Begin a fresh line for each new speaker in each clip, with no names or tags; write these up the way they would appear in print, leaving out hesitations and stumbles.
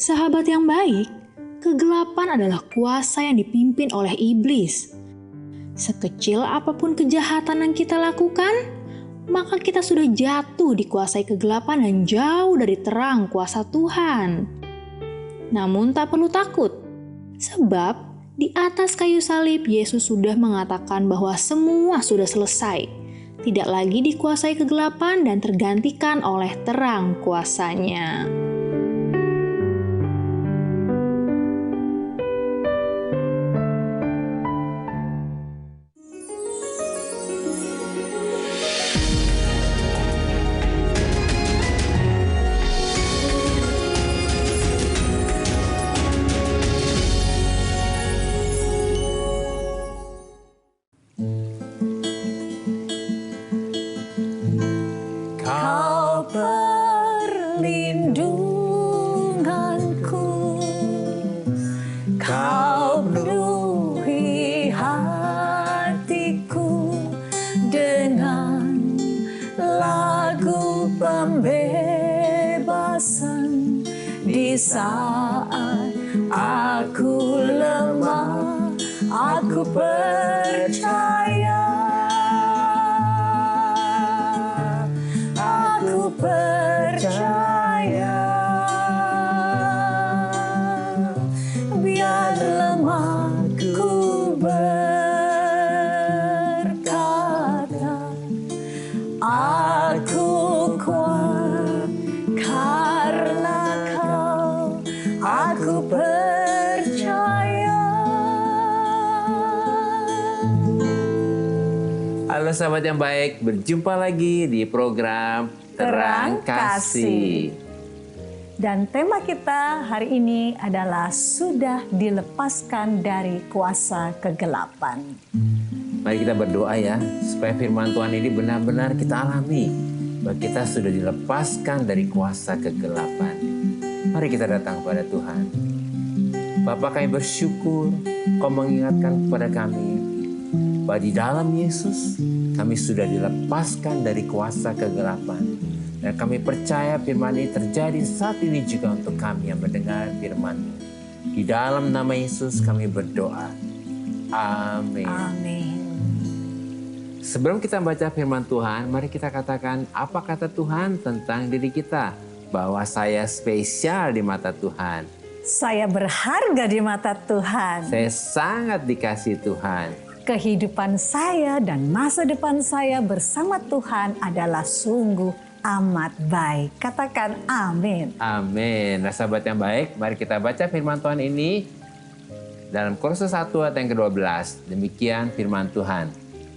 Sahabat yang baik, kegelapan adalah kuasa yang dipimpin oleh iblis. Sekecil apapun kejahatan yang kita lakukan, maka kita sudah jatuh dikuasai kegelapan dan jauh dari terang kuasa Tuhan. Namun tak perlu takut, sebab di atas kayu salib Yesus sudah mengatakan bahwa semua sudah selesai, tidak lagi dikuasai kegelapan dan tergantikan oleh terang kuasanya.
Perlindunganku, Kau penuhi hatiku dengan lagu pembebasan. Di saat aku lemah, aku percaya. Aku percaya, biar lemahku berkata, aku kuat karena Kau, aku percaya.
Halo sahabat yang baik, berjumpa lagi di program Terang Kasih.
Dan tema kita hari ini adalah sudah dilepaskan dari kuasa kegelapan.
Mari kita berdoa ya, supaya firman Tuhan ini benar-benar kita alami, bahwa kita sudah dilepaskan dari kuasa kegelapan. Mari kita datang kepada Tuhan. Bapa, kami bersyukur Kau mengingatkan kepada kami bahwa di dalam Yesus kami sudah dilepaskan dari kuasa kegelapan. Dan kami percaya firman ini terjadi saat ini juga untuk kami yang mendengar firman-Mu. Di dalam nama Yesus kami berdoa. Amin.
Amin.
Sebelum kita baca firman Tuhan, mari kita katakan apa kata Tuhan tentang diri kita. Bahwa saya spesial di mata Tuhan.
Saya berharga di mata Tuhan.
Saya sangat dikasihi Tuhan.
Kehidupan saya dan masa depan saya bersama Tuhan adalah sungguh amat baik. Katakan amin.
Amin. Nah sahabat yang baik, mari kita baca firman Tuhan ini dalam Kolose 1 ayat yang ke-12. Demikian firman Tuhan.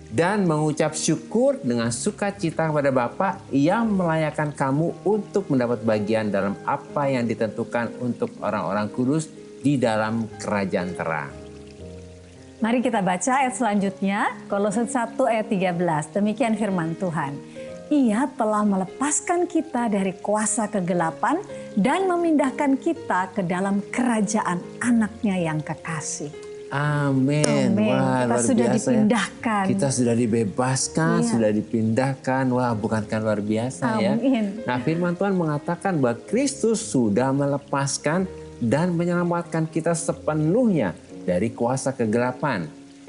Dan mengucap syukur dengan sukacita kepada Bapa yang melayakkan kamu untuk mendapat bagian dalam apa yang ditentukan untuk orang-orang kudus di dalam kerajaan terang.
Mari kita baca ayat selanjutnya, Kolose 1 ayat 13. Demikian firman Tuhan. Ia telah melepaskan kita dari kuasa kegelapan dan memindahkan kita ke dalam kerajaan anaknya yang kekasih.
Amin. Wah,
Kita
luar
sudah
biasa
dipindahkan.
Ya. Kita sudah dibebaskan, sudah dipindahkan. Wah, bukankah luar biasa ya? Nah, firman Tuhan mengatakan bahwa Kristus sudah melepaskan dan menyelamatkan kita sepenuhnya dari kuasa kegelapan,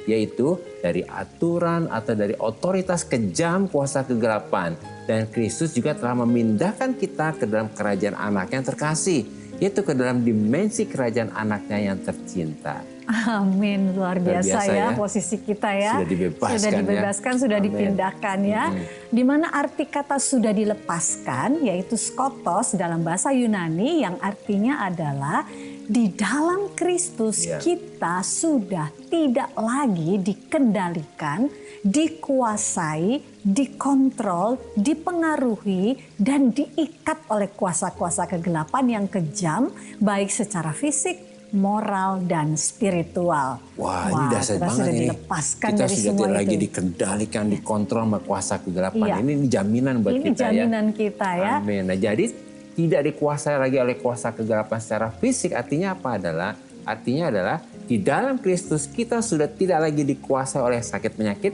yaitu dari aturan atau dari otoritas kejam kuasa kegelapan. Dan Kristus juga telah memindahkan kita ke dalam kerajaan anak yang terkasih, yaitu ke dalam dimensi kerajaan anaknya yang tercinta.
Amin, luar biasa ya posisi kita ya.
Sudah dibebaskan,
sudah dipindahkan ya. Di mana arti kata sudah dilepaskan yaitu skotos dalam bahasa Yunani yang artinya adalah di dalam Kristus kita sudah tidak lagi dikendalikan, dikuasai, dikontrol, dipengaruhi, dan diikat oleh kuasa-kuasa kegelapan yang kejam, baik secara fisik, moral, dan spiritual.
Wah, ini dasar banget ini. Kita sudah tidak lagi dikendalikan, dikontrol sama kuasa kegelapan. Ini jaminan buat kita ya.
Ini jaminan kita ya.
Amin. Nah, jadi tidak dikuasai lagi oleh kuasa kegelapan secara fisik. Artinya apa adalah? Artinya adalah di dalam Kristus kita sudah tidak lagi dikuasai oleh sakit penyakit,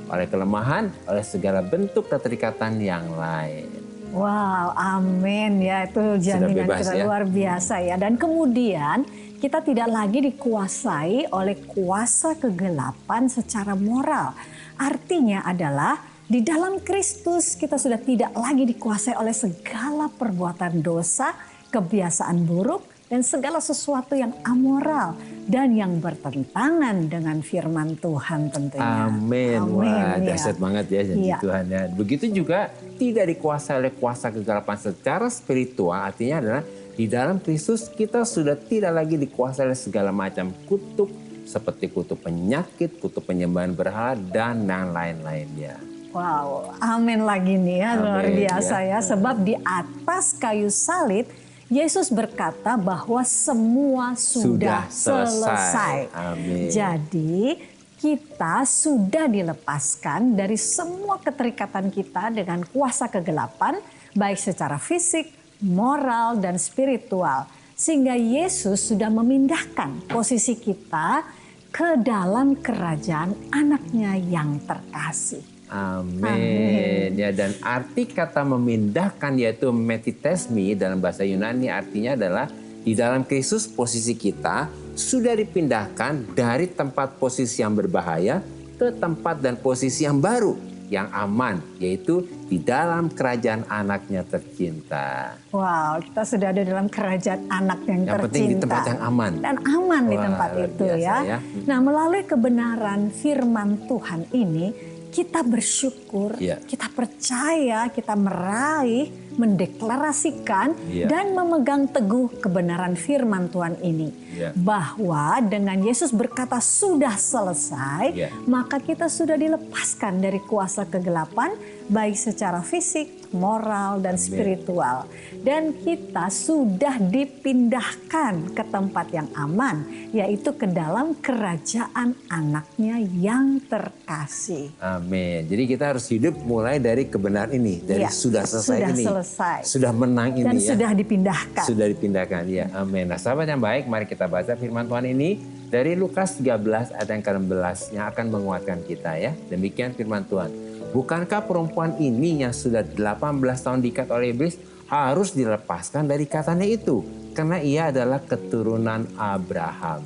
oleh kelemahan, oleh segala bentuk keterikatan yang lain.
Wow, amin ya, itu jaminan
bebas,
kita
ya.
luar biasa ya. Dan kemudian kita tidak lagi dikuasai oleh kuasa kegelapan secara moral. Artinya adalah di dalam Kristus kita sudah tidak lagi dikuasai oleh segala perbuatan dosa, kebiasaan buruk, dan segala sesuatu yang amoral dan yang bertentangan dengan firman Tuhan tentunya.
Amin. Wah,
ya.
dahsyat banget ya janji
Iya.
Tuhan ya. Begitu juga tidak dikuasai oleh kuasa kegelapan secara spiritual, artinya adalah di dalam Kristus kita sudah tidak lagi dikuasai oleh segala macam kutuk seperti kutuk penyakit, kutuk penyembahan berhala dan yang lain-lainnya.
Wow, amin lagi nih ya, luar
Amin,
biasa
ya.
ya. Sebab di atas kayu salib Yesus berkata bahwa semua sudah selesai.
Amin.
Jadi kita sudah dilepaskan dari semua keterikatan kita dengan kuasa kegelapan, baik secara fisik, moral, dan spiritual. Sehingga Yesus sudah memindahkan posisi kita ke dalam kerajaan anaknya yang terkasih.
Amin. Ya, dan arti kata memindahkan yaitu metitesmi dalam bahasa Yunani artinya adalah di dalam Kristus posisi kita sudah dipindahkan dari tempat posisi yang berbahaya ke tempat dan posisi yang baru, yang aman, yaitu di dalam kerajaan anaknya tercinta.
Wow, kita sudah ada dalam kerajaan anak yang tercinta.
penting di tempat yang aman.
Dan aman di
Wah,
tempat
luar
itu
biasa,
ya.
ya.
Nah, melalui kebenaran firman Tuhan ini, kita bersyukur,
Ya.
kita percaya, kita meraih, mendeklarasikan,
Ya.
dan memegang teguh kebenaran firman Tuhan ini.
Ya.
Bahwa dengan Yesus berkata sudah selesai,
Ya.
maka kita sudah dilepaskan dari kuasa kegelapan, baik secara fisik, moral, dan spiritual. Dan kita sudah dipindahkan ke tempat yang aman, yaitu ke dalam kerajaan anaknya yang terkasih.
Amin. Jadi kita harus hidup mulai dari kebenaran ini, dari
Ya,
sudah selesai
sudah
ini.
selesai.
Sudah menang ini
Dan
ya.
sudah dipindahkan.
Sudah dipindahkan ya. Amin. Nah, sahabat yang baik, mari kita baca firman Tuhan ini dari Lukas 13 ayat yang ke-16 yang akan menguatkan kita ya. Demikian firman Tuhan. Bukankah perempuan ini yang sudah 18 tahun diikat oleh iblis harus dilepaskan dari ikatannya itu? Karena ia adalah keturunan Abraham.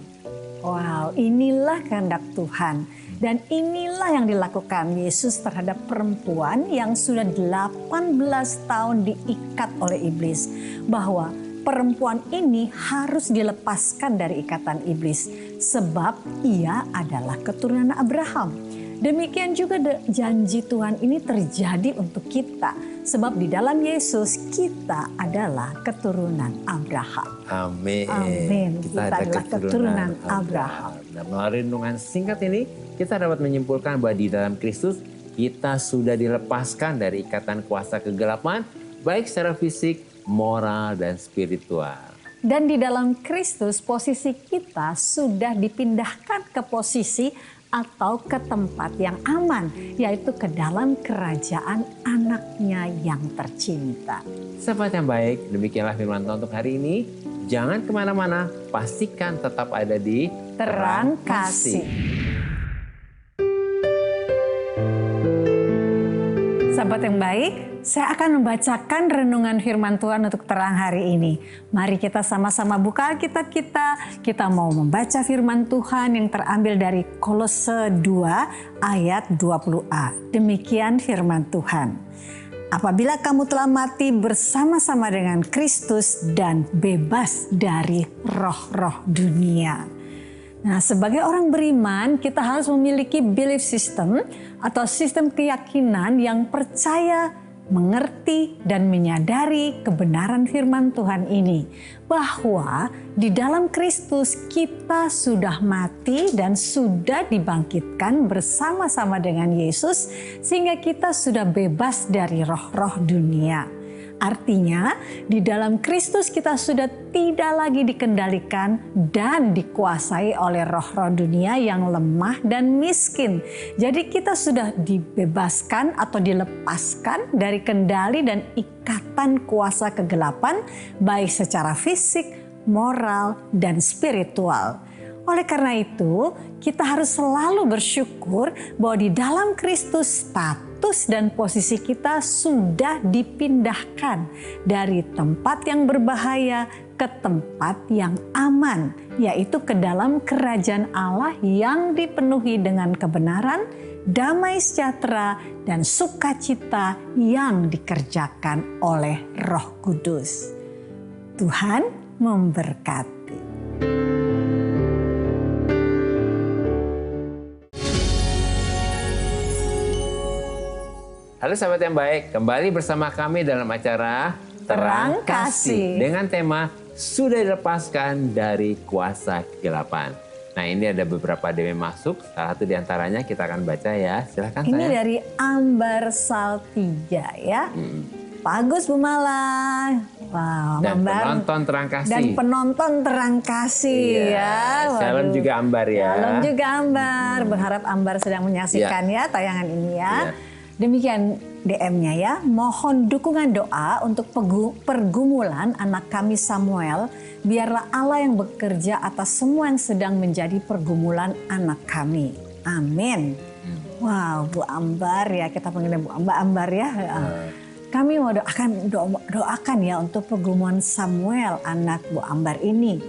Wow, inilah kehendak Tuhan. Dan inilah yang dilakukan Yesus terhadap perempuan yang sudah 18 tahun diikat oleh iblis. Bahwa perempuan ini harus dilepaskan dari ikatan iblis. Sebab ia adalah keturunan Abraham. Demikian juga janji Tuhan ini terjadi untuk kita. Sebab di dalam Yesus kita adalah keturunan Abraham.
Amin.
Amin.
Kita
Kita
ada
adalah keturunan Abraham.
Nah, melalui renungan singkat ini, kita dapat menyimpulkan bahwa di dalam Kristus kita sudah dilepaskan dari ikatan kuasa kegelapan, baik secara fisik, moral, dan spiritual.
Dan di dalam Kristus posisi kita sudah dipindahkan ke posisi atau ke tempat yang aman, yaitu ke dalam kerajaan anaknya yang tercinta.
Sahabat yang baik, demikianlah firman Tuhan untuk hari ini. Jangan kemana-mana, pastikan tetap ada di
Terang Kasih. Sahabat yang baik, saya akan membacakan renungan firman Tuhan untuk terang hari ini. Mari kita sama-sama buka Alkitab kita. Kita mau membaca firman Tuhan yang terambil dari Kolose 2 ayat 20a. Demikian firman Tuhan. Apabila kamu telah mati bersama-sama dengan Kristus dan bebas dari roh-roh dunia. Nah, sebagai orang beriman, kita harus memiliki belief system atau sistem keyakinan yang percaya, mengerti, dan menyadari kebenaran firman Tuhan ini. Bahwa di dalam Kristus kita sudah mati dan sudah dibangkitkan bersama-sama dengan Yesus, sehingga kita sudah bebas dari roh-roh dunia. Artinya, di dalam Kristus kita sudah tidak lagi dikendalikan dan dikuasai oleh roh-roh dunia yang lemah dan miskin. Jadi kita sudah dibebaskan atau dilepaskan dari kendali dan ikatan kuasa kegelapan, baik secara fisik, moral, dan spiritual. Oleh karena itu, kita harus selalu bersyukur bahwa di dalam Kristus status dan posisi kita sudah dipindahkan dari tempat yang berbahaya ke tempat yang aman, yaitu ke dalam kerajaan Allah yang dipenuhi dengan kebenaran, damai sejahtera, dan sukacita yang dikerjakan oleh Roh Kudus. Tuhan memberkati.
Halo sahabat yang baik, kembali bersama kami dalam acara
Terang Kasih
dengan tema Sudah Dilepaskan dari Kuasa Kegelapan. Nah, ini ada beberapa DM masuk, salah satu diantaranya kita akan baca ya. Silahkan
Ini
saya.
dari Ambar Saltija ya. Bagus Bu Mala. Wow,
Dan
Ambar.
penonton Terang Kasih.
Dan penonton Terang Kasih ya.
Shalom
Waduh.
juga Ambar ya.
Shalom juga Ambar. Berharap Ambar sedang menyaksikan ya tayangan ini ya. Demikian DM-nya ya. Mohon dukungan doa untuk pergumulan anak kami Samuel. Biarlah Allah yang bekerja atas semua yang sedang menjadi pergumulan anak kami. Amin. Wow, Bu Ambar ya, kita panggilnya Bu Ambar ya. Kami mau doakan ya untuk pergumulan Samuel anak Bu Ambar ini.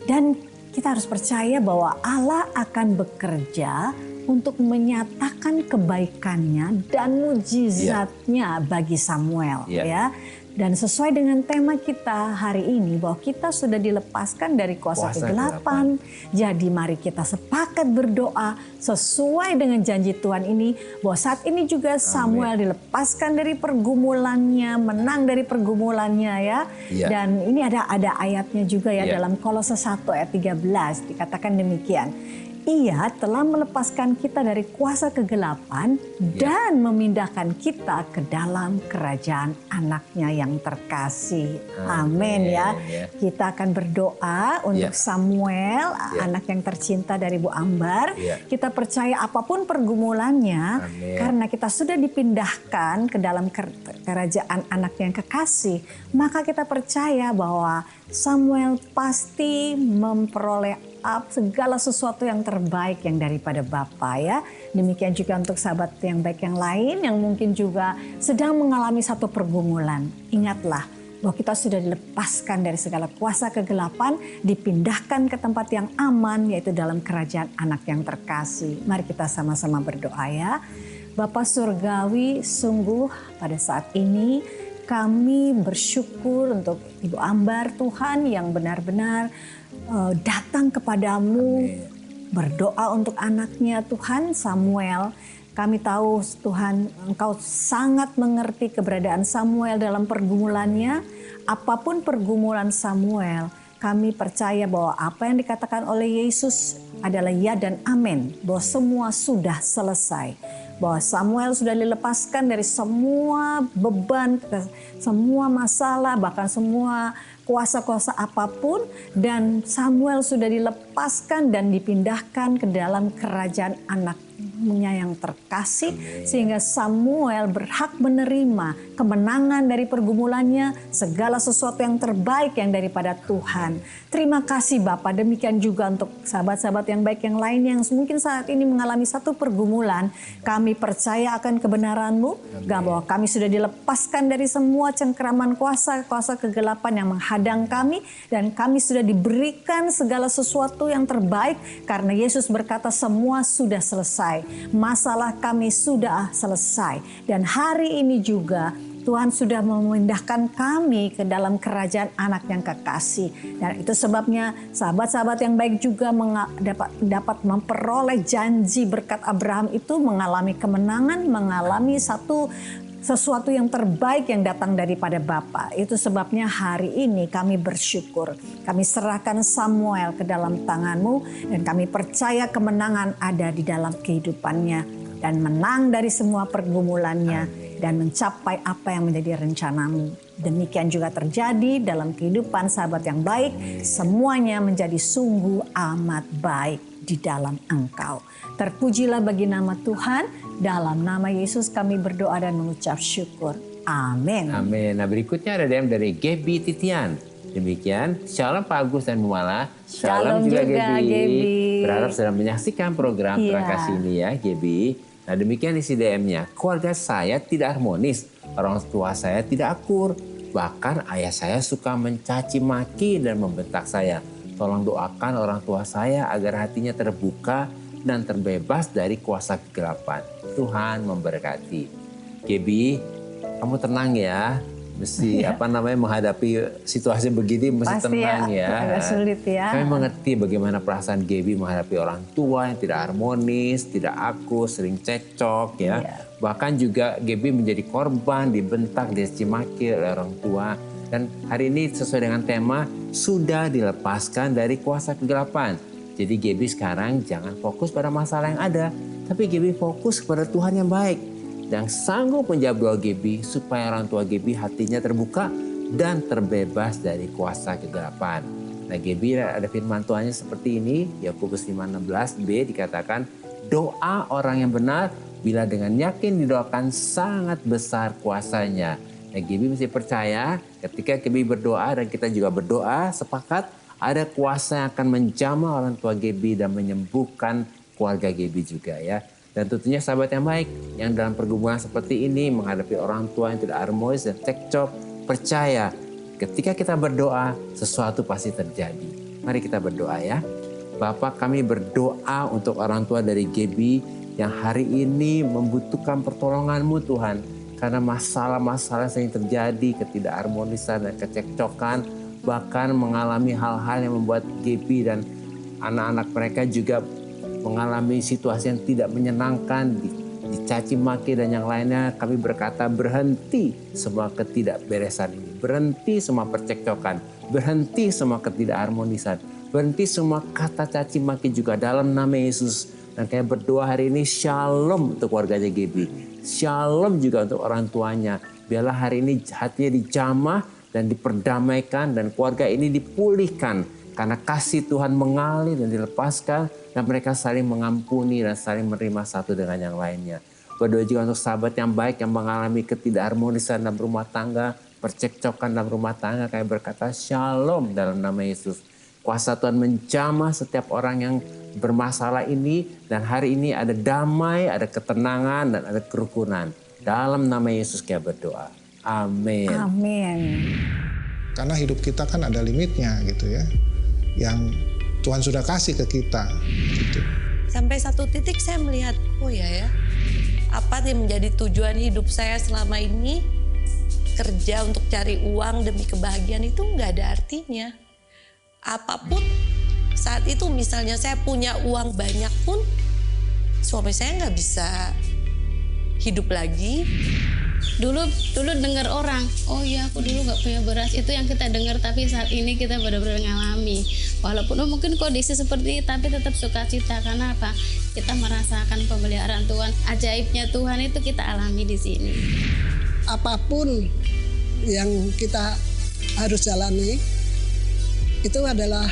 Dan kita harus percaya bahwa Allah akan bekerja untuk menyatakan kebaikannya dan mujizatnya bagi Samuel ya. Dan sesuai dengan tema kita hari ini bahwa kita sudah dilepaskan dari kuasa kegelapan. Jadi mari kita sepakat berdoa sesuai dengan janji Tuhan ini bahwa saat ini juga Samuel dilepaskan dari pergumulannya, menang dari pergumulannya ya. Dan ini ada ayatnya juga ya dalam Kolose 1 ayat 13 dikatakan demikian. Ia telah melepaskan kita dari kuasa kegelapan dan memindahkan kita ke dalam kerajaan anaknya yang terkasih. Amin ya. Kita akan berdoa untuk Samuel, anak yang tercinta dari Bu Ambar. Kita percaya apapun pergumulannya, karena kita sudah dipindahkan ke dalam kerajaan anak yang kekasih, maka kita percaya bahwa Samuel pasti memperoleh segala sesuatu yang terbaik yang daripada Bapa ya. Demikian juga untuk sahabat yang baik yang lain yang mungkin juga sedang mengalami satu pergumulan. Ingatlah bahwa kita sudah dilepaskan dari segala kuasa kegelapan, dipindahkan ke tempat yang aman yaitu dalam kerajaan anak yang terkasih. Mari kita sama-sama berdoa ya. Bapa Surgawi, sungguh pada saat ini kami bersyukur untuk Ibu Ambar Tuhan yang benar-benar datang kepadamu, berdoa untuk anaknya Tuhan Samuel. Kami tahu Tuhan Engkau sangat mengerti keberadaan Samuel dalam pergumulannya. Apapun pergumulan Samuel, kami percaya bahwa apa yang dikatakan oleh Yesus adalah ya dan amin. Bahwa semua sudah selesai. Bahwa Samuel sudah dilepaskan dari semua beban, semua masalah, bahkan semua kuasa-kuasa apapun, dan Samuel sudah dilepaskan dan dipindahkan ke dalam kerajaan anaknya yang terkasih. Sehingga Samuel berhak menerima kemenangan dari pergumulannya, segala sesuatu yang terbaik yang daripada Tuhan. Terima kasih Bapa. Demikian juga untuk sahabat-sahabat yang baik yang lain yang mungkin saat ini mengalami satu pergumulan. Kami percaya akan kebenaran-Mu, bahwa kami sudah dilepaskan dari semua cengkeraman kuasa kegelapan yang menghadang kami, dan kami sudah diberikan segala sesuatu yang terbaik karena Yesus berkata semua sudah selesai. Masalah kami sudah selesai, dan hari ini juga Tuhan sudah memindahkan kami ke dalam kerajaan anak yang kekasih. Dan itu sebabnya sahabat-sahabat yang baik juga dapat memperoleh janji berkat Abraham itu, mengalami kemenangan, mengalami sesuatu yang terbaik yang datang daripada Bapa. Itu sebabnya hari ini kami bersyukur. Kami serahkan Samuel ke dalam tangan-Mu, dan kami percaya kemenangan ada di dalam kehidupannya, dan menang dari semua pergumulannya, dan mencapai apa yang menjadi rencana-Mu. Demikian juga terjadi dalam kehidupan sahabat yang baik. Semuanya menjadi sungguh amat baik di dalam Engkau. Terpujilah bagi nama Tuhan. Dalam nama Yesus kami berdoa dan mengucap syukur. Amin.
Amin. Nah berikutnya ada DM dari Gaby Titian. Demikian, shalom Pak Agus dan Bu Mala.
Shalom juga, Gaby.
Berharap sudah menyaksikan program
Iya.
Terang Kasih ini ya, Gaby. Nah demikian isi DM-nya. Keluarga saya tidak harmonis, orang tua saya tidak akur. Bahkan ayah saya suka mencaci maki dan membentak saya. Tolong doakan orang tua saya agar hatinya terbuka dan terbebas dari kuasa kegelapan. Tuhan memberkati. Gaby, kamu tenang ya. Mesti menghadapi situasi begini mesti
Pasti
tenang ya.
agak sulit ya.
Kami mengerti bagaimana perasaan Gaby menghadapi orang tua yang tidak harmonis, tidak akur, sering cekcok ya. Bahkan juga Gaby menjadi korban, dibentak, dicimaki oleh orang tua. Dan hari ini sesuai dengan tema, sudah dilepaskan dari kuasa kegelapan. Jadi Gaby sekarang jangan fokus pada masalah yang ada, tapi Gaby fokus kepada Tuhan yang baik. Dan sanggup menjawab doa Gaby supaya orang tua Gaby hatinya terbuka dan terbebas dari kuasa kegelapan. Nah Gaby ada firman Tuhannya seperti ini, Yakobus 5:16b dikatakan, doa orang yang benar bila dengan yakin didoakan sangat besar kuasanya. Nah Gaby mesti percaya ketika Gaby berdoa dan kita juga berdoa, sepakat ada kuasa yang akan menjamah orang tua Gaby dan menyembuhkan keluarga Gaby juga ya. Dan tentunya sahabat yang baik yang dalam pergumulan seperti ini menghadapi orang tua yang tidak harmonis dan cekcok, percaya ketika kita berdoa sesuatu pasti terjadi. Mari kita berdoa ya. Bapak, kami berdoa untuk orang tua dari Gaby yang hari ini membutuhkan pertolongan-Mu Tuhan. Karena masalah-masalah yang terjadi, ketidakharmonisan dan kecekcokan, bahkan mengalami hal-hal yang membuat Gaby dan anak-anak mereka juga mengalami situasi yang tidak menyenangkan, dicaci maki dan yang lainnya. Kami berkata berhenti semua ketidakberesan ini, berhenti semua percekcokan, berhenti semua ketidakharmonisan, berhenti semua kata caci maki juga dalam nama Yesus. Dan kami berdoa hari ini shalom untuk keluarganya Gaby, shalom juga untuk orang tuanya. Biarlah hari ini hatinya dijamah dan diperdamaikan dan keluarga ini dipulihkan. Karena kasih Tuhan mengalir dan dilepaskan dan mereka saling mengampuni dan saling menerima satu dengan yang lainnya. Berdoa juga untuk sahabat yang baik yang mengalami ketidakharmonisan dalam rumah tangga, percekcokan dalam rumah tangga. Kami berkata shalom dalam nama Yesus. Kuasa Tuhan menjamah setiap orang yang bermasalah ini dan hari ini ada damai, ada ketenangan dan ada kerukunan. Dalam nama Yesus kami berdoa. Amin.
Amin.
Karena hidup kita kan ada limitnya gitu ya. Yang Tuhan sudah kasih ke kita gitu.
Sampai satu titik saya melihat, oh ya, apa yang menjadi tujuan hidup saya selama ini, kerja untuk cari uang demi kebahagiaan itu nggak ada artinya. Apapun saat itu misalnya saya punya uang banyak pun, suami saya nggak bisa hidup lagi.
Dulu dengar orang, oh iya aku dulu nggak punya beras, itu yang kita dengar, tapi saat ini kita benar-benar ngalami. Walaupun mungkin kondisi seperti ini, tapi tetap sukacita. Karena apa? Kita merasakan pemeliharaan Tuhan, ajaibnya Tuhan itu kita alami di sini.
Apapun yang kita harus jalani itu adalah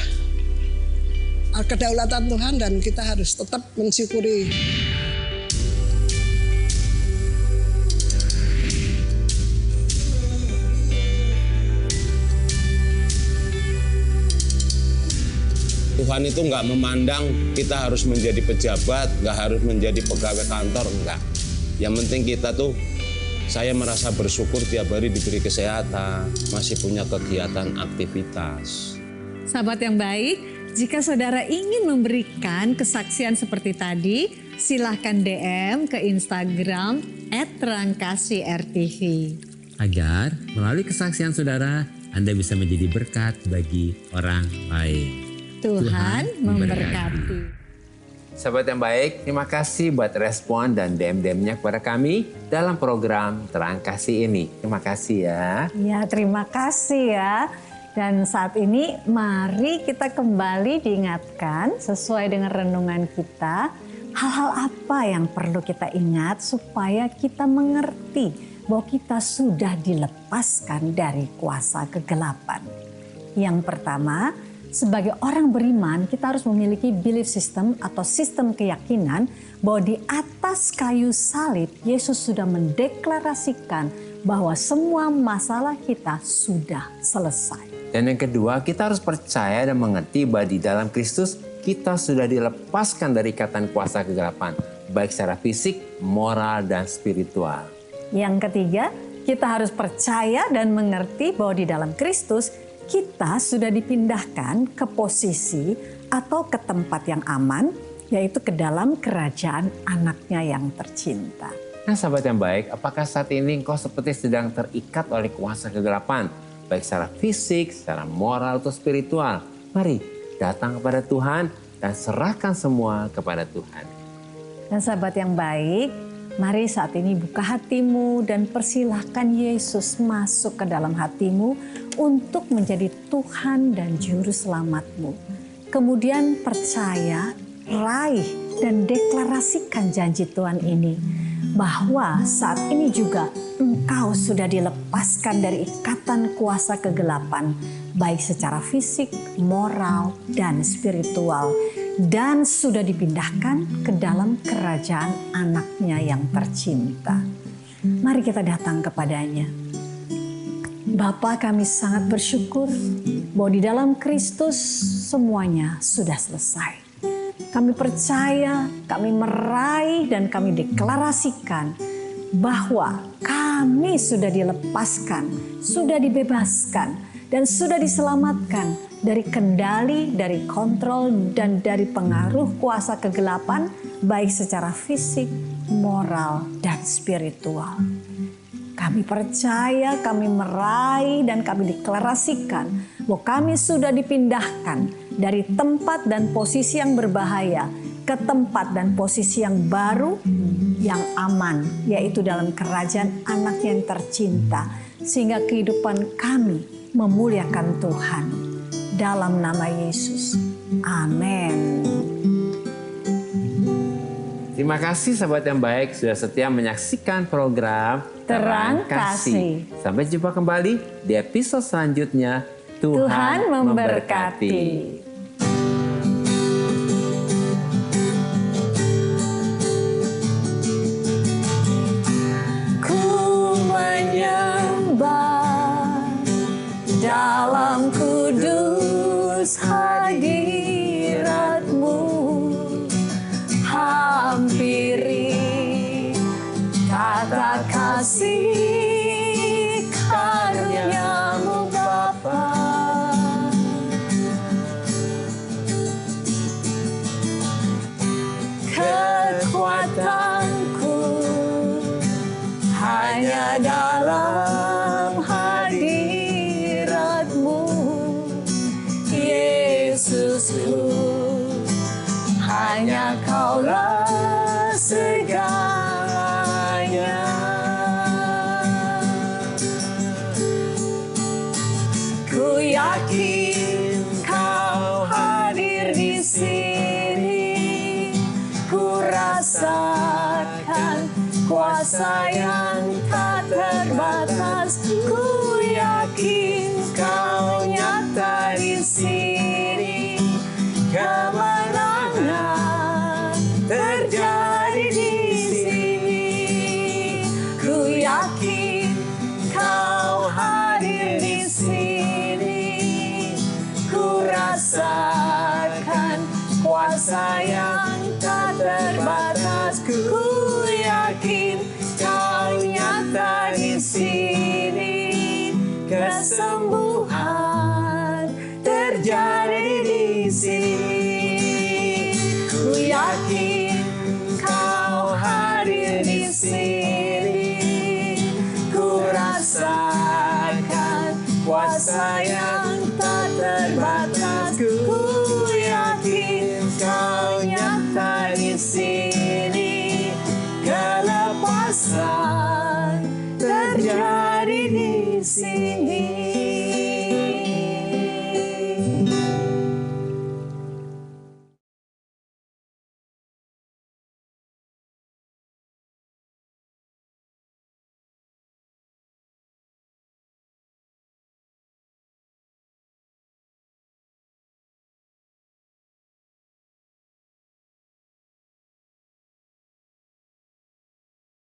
kedaulatan Tuhan dan kita harus tetap mensyukuri.
Tuhan itu nggak memandang kita harus menjadi pejabat, nggak harus menjadi pegawai kantor, enggak. Yang penting kita tuh, saya merasa bersyukur tiap hari diberi kesehatan, masih punya kegiatan aktivitas.
Sahabat yang baik, jika saudara ingin memberikan kesaksian seperti tadi, silahkan DM ke Instagram @terangkasih_rtv.
Agar melalui kesaksian saudara, Anda bisa menjadi berkat bagi orang lain.
Tuhan memberkati.
Sahabat yang baik, terima kasih buat respon dan DM-DM-nya kepada kami dalam program Terang Kasih ini. Terima kasih ya.
Ya, terima kasih ya. Dan saat ini mari kita kembali diingatkan sesuai dengan renungan kita, hal-hal apa yang perlu kita ingat supaya kita mengerti bahwa kita sudah dilepaskan dari kuasa kegelapan. Yang pertama, sebagai orang beriman, kita harus memiliki belief system atau sistem keyakinan bahwa di atas kayu salib, Yesus sudah mendeklarasikan bahwa semua masalah kita sudah selesai.
Dan yang kedua, kita harus percaya dan mengerti bahwa di dalam Kristus kita sudah dilepaskan dari ikatan kuasa kegelapan, baik secara fisik, moral, dan spiritual.
Yang ketiga, kita harus percaya dan mengerti bahwa di dalam Kristus kita sudah dipindahkan ke posisi atau ke tempat yang aman, yaitu ke dalam kerajaan anaknya yang tercinta.
Nah sahabat yang baik, apakah saat ini engkau seperti sedang terikat oleh kuasa kegelapan, baik secara fisik, secara moral, atau spiritual? Mari datang kepada Tuhan dan serahkan semua kepada Tuhan.
Dan sahabat yang baik, mari saat ini buka hatimu dan persilahkan Yesus masuk ke dalam hatimu untuk menjadi Tuhan dan Juru Selamatmu. Kemudian percaya, raih dan deklarasikan janji Tuhan ini, bahwa saat ini juga engkau sudah dilepaskan dari ikatan kuasa kegelapan, baik secara fisik, moral, dan spiritual, dan sudah dipindahkan ke dalam kerajaan anaknya yang tercinta. Mari kita datang kepadanya. Bapa, kami sangat bersyukur bahwa di dalam Kristus semuanya sudah selesai. Kami percaya, kami meraih dan kami deklarasikan bahwa kami sudah dilepaskan, sudah dibebaskan, dan sudah diselamatkan dari kendali, dari kontrol, dan dari pengaruh kuasa kegelapan, baik secara fisik, moral, dan spiritual. Kami percaya, kami meraih, dan kami deklarasikan bahwa kami sudah dipindahkan dari tempat dan posisi yang berbahaya ke tempat dan posisi yang baru, yang aman, yaitu dalam kerajaan anak yang tercinta, sehingga kehidupan kami memuliakan Tuhan. Dalam nama Yesus, amin.
Terima kasih sahabat yang baik sudah setia menyaksikan program
Terang Kasih.
Sampai jumpa kembali di episode selanjutnya.
Tuhan memberkati. Ku menyembah dalam kudus hadirat-Mu, hampiri tata kasih karunia-Mu Bapa. Kekuatanku hanya dalam hadirat-Mu, Yesusku, hanya Kaulah segalanya. Ku yakin Kau hadir di sini, ku rasakan kuasa yang tak terbatas. Ku yakin Kau nyata di sini, kemenangan terjadi di sini. Ku yakin Kau hadir di sini, ku rasakan kuasa yang tak terbatas. Ku yakin Kau nyata di sini, kesembuhan terjadi di sini. Ku yakin Kau hadir di sini, ku rasakan kuasa yang tak terbatas. Ku yakin Kau nyata di sini, kelepasan terjadi di sini.